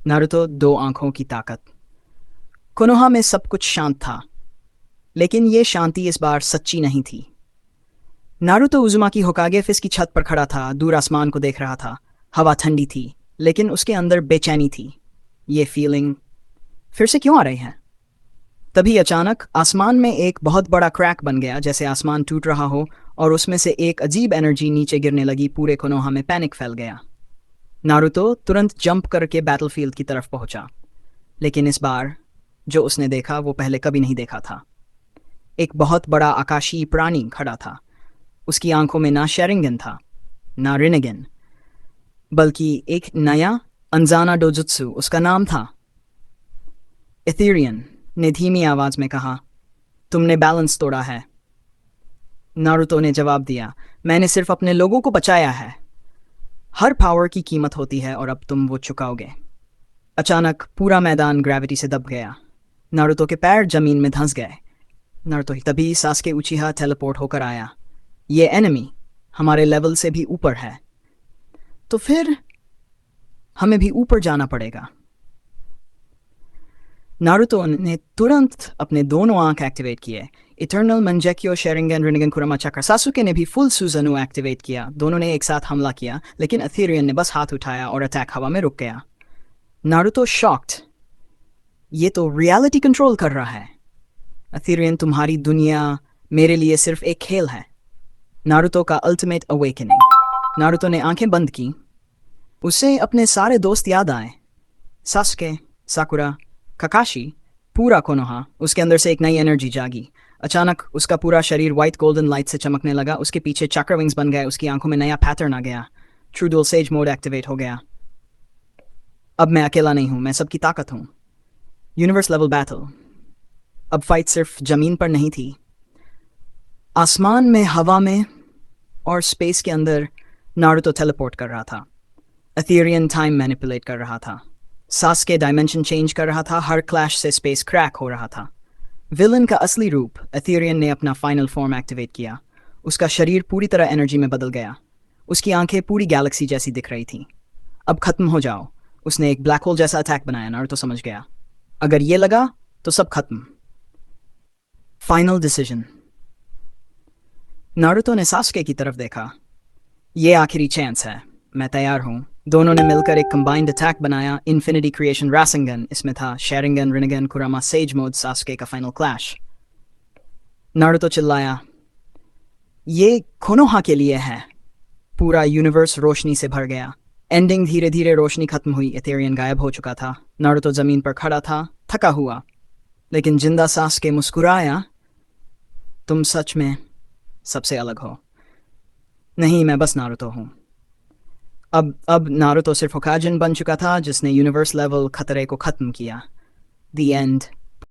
Naruto दो आंखों की ताकत। कोनोहा में सब कुछ शांत था, लेकिन ये शांति इस बार सच्ची नहीं थी। नारुतो उजुमाकी होकागे फिस की छत पर खड़ा था, दूर आसमान को देख रहा था। हवा ठंडी थी, लेकिन उसके अंदर बेचैनी थी। ये फीलिंग फिर से क्यों आ रही है? तभी अचानक आसमान में एक बहुत बड़ा क्रैक बन गया, जैसे आसमान टूट रहा हो, और उसमें से एक अजीब एनर्जी नीचे गिरने लगी। पूरे कोनोहा में पैनिक फैल गया। नारुतो तुरंत जंप करके बैटलफील्ड की तरफ पहुंचा, लेकिन इस बार जो उसने देखा वो पहले कभी नहीं देखा था। एक बहुत बड़ा आकाशीय प्राणी खड़ा था। उसकी आंखों में ना शेरिंगन था, ना रिनेगन, बल्कि एक नया अनजाना डोजुत्सु। उसका नाम था एथेरियन ने धीमी आवाज में कहा, तुमने बैलेंस तोड़ा है। नारुतो ने जवाब दिया, मैंने सिर्फ अपने लोगों को बचाया है। हर पावर की कीमत होती है और अब तुम वो चुकाओगे। अचानक पूरा मैदान ग्रेविटी से दब गया। नारुतो के पैर जमीन में धंस गए। नारुतो तभी सास्के उचिहा टेलीपोर्ट होकर आया। ये एनिमी हमारे लेवल से भी ऊपर है, तो फिर हमें भी ऊपर जाना पड़ेगा। नारुतो ने तुरंत अपने दोनों आंख एक्टिवेट किए। इटर्नल मंजेक्यो शेरिंगन रिनिगन कुरामा चक्र। सासुके ने भी फुल सुजनु एक्टिवेट किया। दोनों ने एक साथ हमला किया, लेकिन एथेरियन ने बस हाथ उठाया और अटैक हवा में रुक गया। Naruto shocked. ये तो रियलिटी कंट्रोल कर रहा है। एथेरियन, तुम्हारी दुनिया मेरे लिए सिर्फ एक खेल है। नारुतो का अल्टीमेट अवेकनिंग। नारुतो ने आंखें बंद की। उसे अपने सारे दोस्त याद आए, सास्के, साकुरा, काकाशी, पूरा कोनोहा। उसके अंदर से एक नई एनर्जी जागी। अचानक उसका पूरा शरीर व्हाइट गोल्डन लाइट से चमकने लगा। उसके पीछे चक्र विंग्स बन गए। उसकी आंखों में नया पैटर्न आ गया। True dual sage mode activate हो गया। अब मैं अकेला नहीं हूं, मैं सबकी ताकत हूं। Universe level battle. अब फाइट सिर्फ जमीन पर नहीं थी, आसमान में, हवा में और स्पेस के अंदर। नारुतो टेलीपोर्ट कर रहा था। एथेरियन टाइम मैनिपुलेट कर रहा था। सास्के डायमेंशन चेंज कर रहा था। हर क्लैश से स्पेस क्रैक हो रहा था। विलन का असली रूप। एथेरियन ने अपना फाइनल फॉर्म एक्टिवेट किया। उसका शरीर पूरी तरह एनर्जी में बदल गया। उसकी आंखें पूरी गैलेक्सी जैसी दिख रही थीं। अब खत्म हो जाओ। उसने एक ब्लैक होल जैसा अटैक बनाया। नारुतो समझ गया, अगर ये लगा तो सब खत्म। Final decision. नारुतो ने सास्के की तरफ देखा। ये आखिरी चांस है, मैं तैयार हूं। दोनों ने मिलकर एक कंबाइंड अटैक बनाया, इन्फिनिटी क्रिएशन रासेंगन। इसमें था शेरिंगन, रिनिगन, कुरामा सेज मोड। सास्के का फाइनल क्लैश। नारुतो चिल्लाया, ये कोनोहा के लिए है। पूरा यूनिवर्स रोशनी से भर गया। एंडिंग। धीरे धीरे रोशनी खत्म हुई। एथेरियन गायब हो चुका था। नारुतो जमीन पर खड़ा था, थका हुआ, लेकिन जिंदा। सास्के मुस्कुराया, तुम सच में सबसे अलग हो। नहीं, मैं बस नारुतो हूं। अब नारुतो सिर्फ होकाजन बन चुका था, जिसने यूनिवर्स लेवल खतरे को खत्म किया। The end.